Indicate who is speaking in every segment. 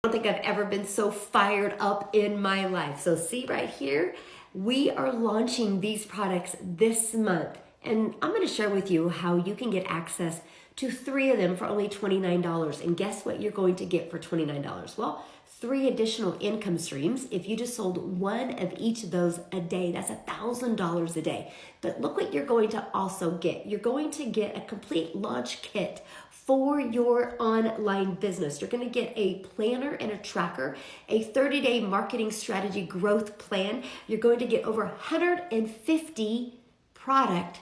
Speaker 1: I don't think I've ever been so fired up in my life. So see right here, we are launching these products this month. And I'm going to share with you how you can get access to 3 of them for only $29. And guess what you're going to get for $29? Well, 3 additional income streams. If you just sold 1 of each of those a day, that's $1,000 a day. But look what you're going to also get. You're going to get a complete launch kit for your online business. You're going to get a planner and a tracker, a 30-day marketing strategy growth plan. You're going to get over 150 product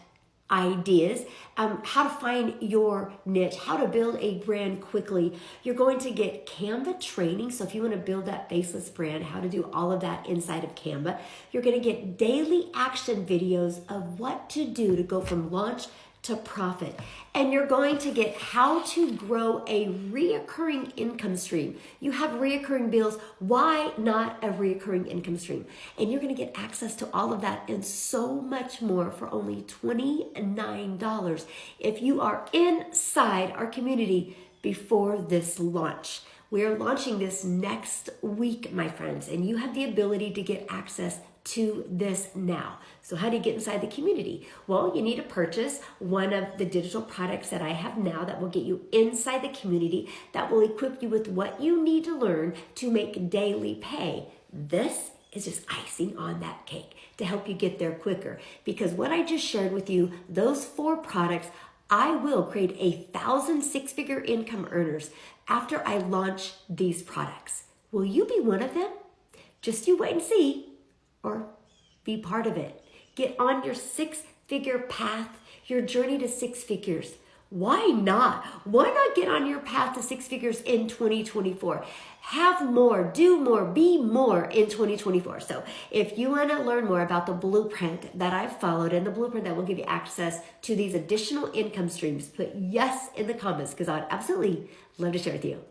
Speaker 1: ideas, how to find your niche, how to build a brand quickly. You're going to get Canva training. So if you want to build that faceless brand, how to do all of that inside of Canva. You're going to get daily action videos of what to do to go from launch to profit. And you're going to get how to grow a reoccurring income stream. You have reoccurring bills. Why not a reoccurring income stream? And you're going to get access to all of that and so much more for only $29 if you are inside our community before this launch. We are launching this next week, my friends, and you have the ability to get access to this now. So how do you get inside the community? Well, you need to purchase one of the digital products that I have now that will get you inside the community, that will equip you with what you need to learn to make daily pay. This is just icing on that cake to help you get there quicker. Because what I just shared with you, those 4 products, I will create 1,000 6-figure income earners after I launch these products. Will you be one of them? Just you wait and see, or be part of it. Get on your 6-figure path, your journey to 6 figures. Why not? Why not get on your path to 6 figures in 2024? Have more, do more, be more in 2024. So if you want to learn more about the blueprint that I've followed and the blueprint that will give you access to these additional income streams, put yes in the comments because I'd absolutely love to share with you.